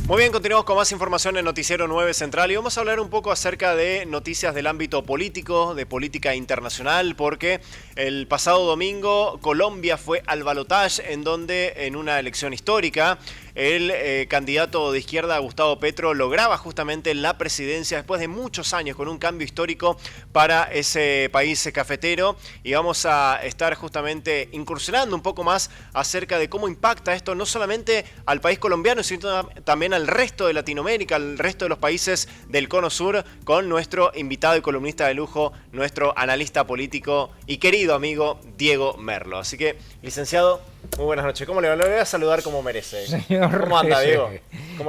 Muy bien, continuamos con más información en Noticiero 9 Central y vamos a hablar un poco acerca de noticias del ámbito político, de política internacional, porque el pasado domingo Colombia fue al balotaje en donde en una elección histórica el candidato de izquierda Gustavo Petro lograba justamente la presidencia después de muchos años con un cambio histórico para ese país cafetero, y vamos a estar justamente incursionando un poco más acerca de cómo impacta esto no solamente al país colombiano, sino también al resto de Latinoamérica, al resto de los países del Cono Sur, con nuestro invitado y columnista de lujo, nuestro analista político y querido amigo Diego Merlo. Así que, licenciado, muy buenas noches. ¿Cómo le va? Lo voy a saludar como merece. Señor, ¿Cómo anda, Diego?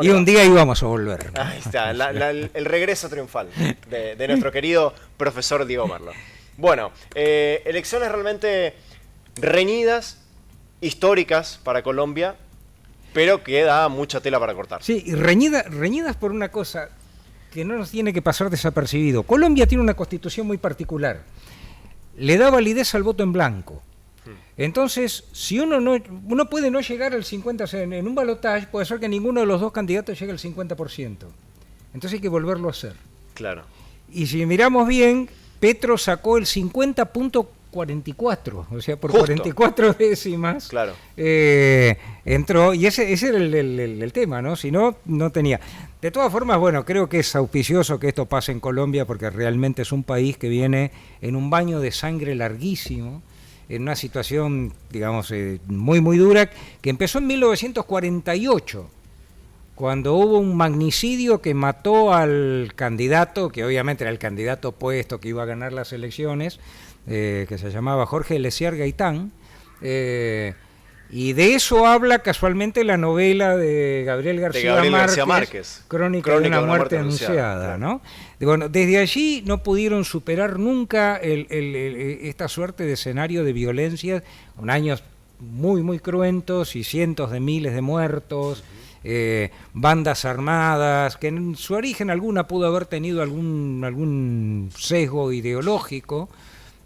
Y un día íbamos a volver. Ahí está, el regreso triunfal de nuestro querido profesor Diego Merlo. Bueno, elecciones realmente reñidas, históricas para Colombia, pero que da mucha tela para cortar. Sí, y reñidas por una cosa que no nos tiene que pasar desapercibido. Colombia tiene una constitución muy particular. Le da validez al voto en blanco. Entonces, si uno puede no llegar al 50%, o sea, en un balotaje puede ser que ninguno de los dos candidatos llegue al 50%. Entonces hay que volverlo a hacer. Claro. Y si miramos bien, Petro sacó el 50.44, o sea, por justo 44 décimas. Claro. Entró, y ese era el tema, ¿no? Si no, no tenía. De todas formas, bueno, creo que es auspicioso que esto pase en Colombia, porque realmente es un país que viene en un baño de sangre larguísimo, en una situación, digamos, muy, muy dura, que empezó en 1948, cuando hubo un magnicidio que mató al candidato, que obviamente era el candidato opuesto que iba a ganar las elecciones, que se llamaba Jorge Eliezer Gaitán, y de eso habla casualmente la novela de Gabriel García Márquez, Crónica de una muerte anunciada, ¿no? Bueno, desde allí no pudieron superar nunca esta suerte de escenario de violencia, con años muy, muy cruentos y cientos de miles de muertos, bandas armadas, que en su origen alguna pudo haber tenido algún sesgo ideológico,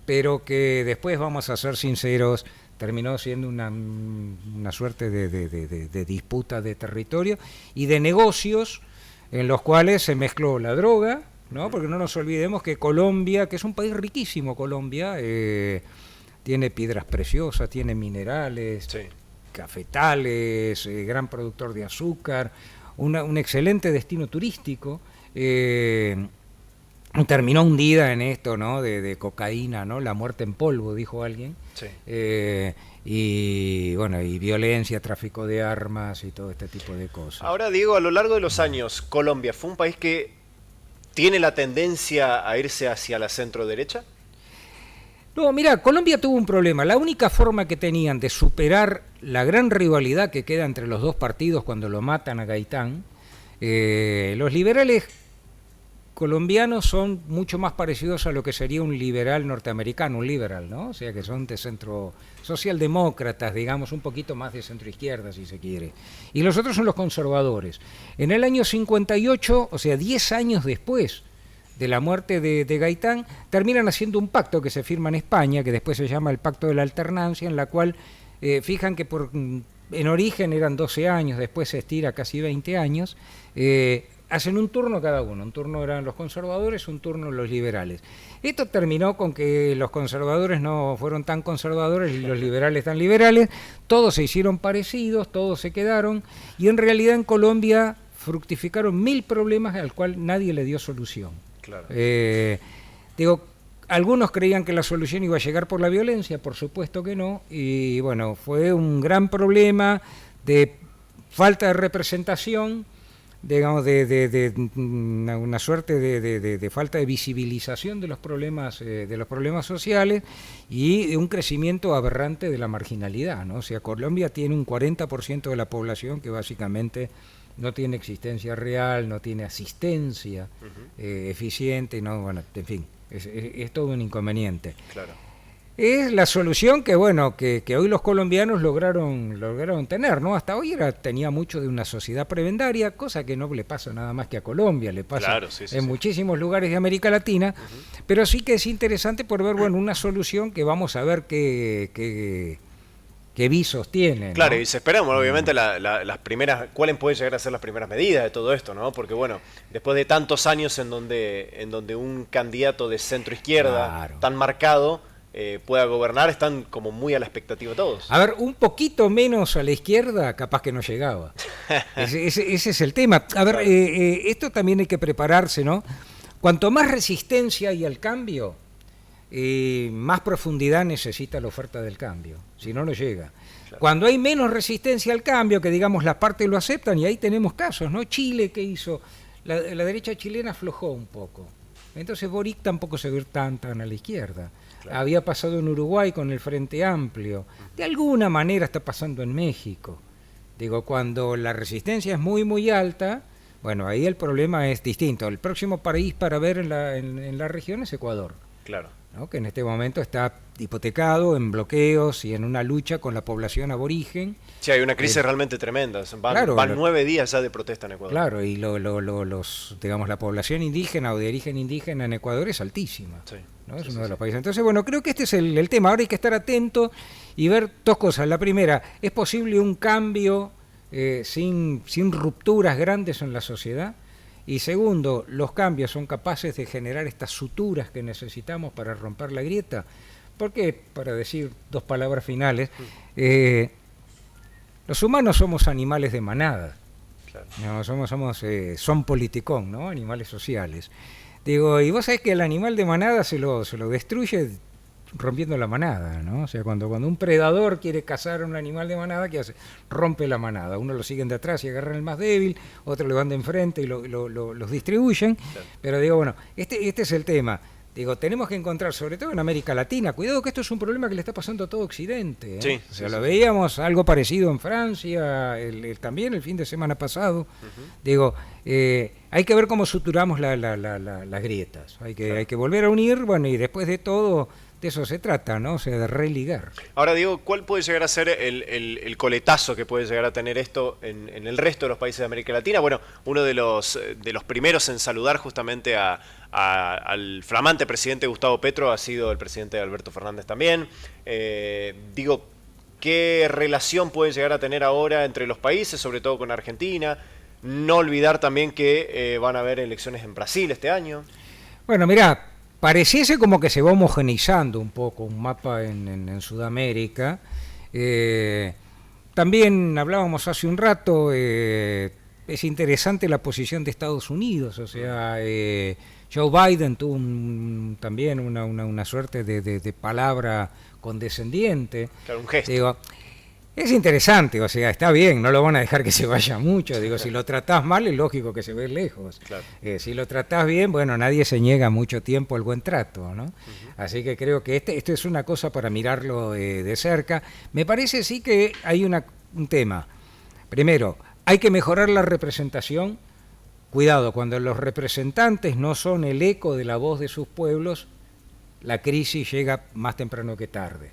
pero que después, vamos a ser sinceros, terminó siendo una suerte de disputa de territorio y de negocios en los cuales se mezcló la droga, ¿no? Porque no nos olvidemos que Colombia, que es un país riquísimo, Colombia, tiene piedras preciosas, tiene minerales, sí, cafetales, gran productor de azúcar, un excelente destino turístico. Terminó hundida en esto, ¿no? De cocaína, ¿no? La muerte en polvo, dijo alguien. Sí. Y bueno, y violencia, tráfico de armas y todo este tipo de cosas. Ahora, Diego, a lo largo de los años, ¿Colombia fue un país que tiene la tendencia a irse hacia la centro derecha? No, mira, Colombia tuvo un problema. La única forma que tenían de superar la gran rivalidad que queda entre los dos partidos cuando lo matan a Gaitán, los liberales colombianos son mucho más parecidos a lo que sería un liberal norteamericano, un liberal, ¿no? O sea, que son de centro socialdemócratas, digamos, un poquito más de centro izquierda, si se quiere. Y los otros son los conservadores. En el año 58, o sea, 10 años después de la muerte de Gaitán, terminan haciendo un pacto que se firma en España, que después se llama el Pacto de la Alternancia, en la cual fijan que en origen eran 12 años, después se estira casi 20 años, hacen un turno cada uno, un turno eran los conservadores, un turno los liberales. Esto terminó con que los conservadores no fueron tan conservadores y los liberales tan liberales, todos se hicieron parecidos, todos se quedaron, y en realidad en Colombia fructificaron 1000 problemas al cual nadie le dio solución. Claro. Algunos creían que la solución iba a llegar por la violencia, por supuesto que no, y bueno, fue un gran problema de falta de representación, digamos, de una suerte de falta de visibilización de los problemas sociales y de un crecimiento aberrante de la marginalidad, ¿no? O sea, Colombia tiene un 40% de la población que básicamente no tiene existencia real, no tiene asistencia eficiente, no, bueno, en fin, es todo un inconveniente. Claro. Es la solución que, bueno, que hoy los colombianos lograron tener, ¿no? Hasta hoy tenía mucho de una sociedad prebendaria, cosa que no le pasa nada más que a Colombia, le pasa en muchísimos lugares de América Latina, pero sí que es interesante por ver, bueno, una solución que vamos a ver qué qué visos tiene, Claro, ¿no? y se esperamos, obviamente, las primeras, cuáles pueden llegar a ser las primeras medidas de todo esto, ¿no? Porque, bueno, después de tantos años en donde un candidato de centro-izquierda Claro. tan marcado pueda gobernar, están como muy a la expectativa todos. A ver, un poquito menos a la izquierda, capaz que no llegaba. Ese es el tema. A ver, esto también hay que prepararse, ¿no? Cuanto más resistencia hay al cambio, más profundidad necesita la oferta del cambio. Si no, no llega. Claro. Cuando hay menos resistencia al cambio, que digamos las partes lo aceptan, y ahí tenemos casos, ¿no? Chile, ¿qué hizo? La derecha chilena aflojó un poco. Entonces Boric tampoco se ve tan a la izquierda. Claro. Había pasado en Uruguay con el Frente Amplio. De alguna manera está pasando en México. Digo, cuando la resistencia es muy alta, bueno, ahí el problema es distinto. El próximo país para ver en la región es Ecuador. Claro. ¿No? Que en este momento está hipotecado en bloqueos y en una lucha con la población aborigen. Sí, hay una crisis realmente tremenda. Van 9 días ya de protesta en Ecuador. Claro, y digamos, la población indígena o de origen indígena en Ecuador es altísima. Sí. ¿No? Es uno de los países. Entonces, bueno, creo que este es el tema. Ahora hay que estar atento y ver dos cosas. La primera, ¿es posible un cambio sin rupturas grandes en la sociedad? Y segundo, ¿los cambios son capaces de generar estas suturas que necesitamos para romper la grieta? Porque, para decir dos palabras finales, los humanos somos animales de manada. Claro. No, son politicón, ¿no? Animales sociales. Digo, y vos sabés que el animal de manada se lo destruye rompiendo la manada, ¿no? O sea, cuando un predador quiere cazar a un animal de manada, ¿qué hace? Rompe la manada. Uno lo siguen de atrás y agarran el más débil, otro le van de enfrente y los distribuyen. Claro. Pero digo, bueno, este es el tema. Digo, tenemos que encontrar, sobre todo en América Latina, cuidado que esto es un problema que le está pasando a todo Occidente, ¿eh? Sí, o sea, lo veíamos algo parecido en Francia, también el fin de semana pasado. Digo, hay que ver cómo suturamos las grietas. Hay que volver a unir, bueno, y después de todo, de eso se trata, ¿no? O sea, de religar. Ahora, Diego, ¿cuál puede llegar a ser el coletazo que puede llegar a tener esto en el resto de los países de América Latina? Bueno, uno de los primeros en saludar justamente al flamante presidente Gustavo Petro ha sido el presidente Alberto Fernández también. Digo, ¿qué relación puede llegar a tener ahora entre los países, sobre todo con Argentina? No olvidar también que van a haber elecciones en Brasil este año. Bueno, mirá, pareciese como que se va homogeneizando un poco un mapa en Sudamérica. También hablábamos hace un rato, es interesante la posición de Estados Unidos, o sea, Joe Biden tuvo también una suerte de palabra condescendiente. Claro, un gesto. Digo, es interesante, o sea, está bien, no lo van a dejar que se vaya mucho. Digo, si lo tratás mal, es lógico que se ve lejos. Claro. Si lo tratás bien, bueno, nadie se niega mucho tiempo al buen trato, ¿no? Así que creo que esto es una cosa para mirarlo de cerca. Me parece sí que hay un tema. Primero, hay que mejorar la representación. Cuidado, cuando los representantes no son el eco de la voz de sus pueblos, la crisis llega más temprano que tarde.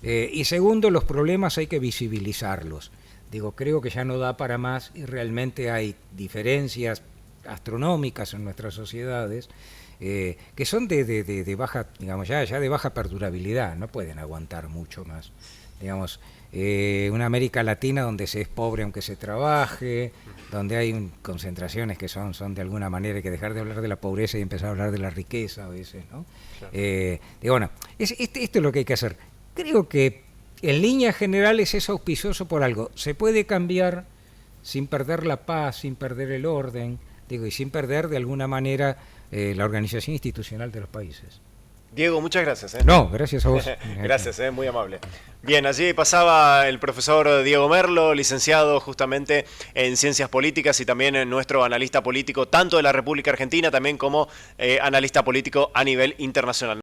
Y segundo, los problemas hay que visibilizarlos. Digo, creo que ya no da para más y realmente hay diferencias astronómicas en nuestras sociedades que son de baja, digamos, ya de baja perdurabilidad, no pueden aguantar mucho más. Digamos, una América Latina donde se es pobre aunque se trabaje, donde hay concentraciones que son de alguna manera, hay que dejar de hablar de la pobreza y empezar a hablar de la riqueza a veces, ¿no? Claro. Digo, bueno, esto es lo que hay que hacer. Creo que en líneas generales es auspicioso por algo. Se puede cambiar sin perder la paz, sin perder el orden, digo, y sin perder de alguna manera la organización institucional de los países. Diego, muchas gracias. No, gracias a vos. Gracias, muy amable. Bien, allí pasaba el profesor Diego Merlo, licenciado justamente en Ciencias Políticas y también nuestro analista político tanto de la República Argentina también como analista político a nivel internacional.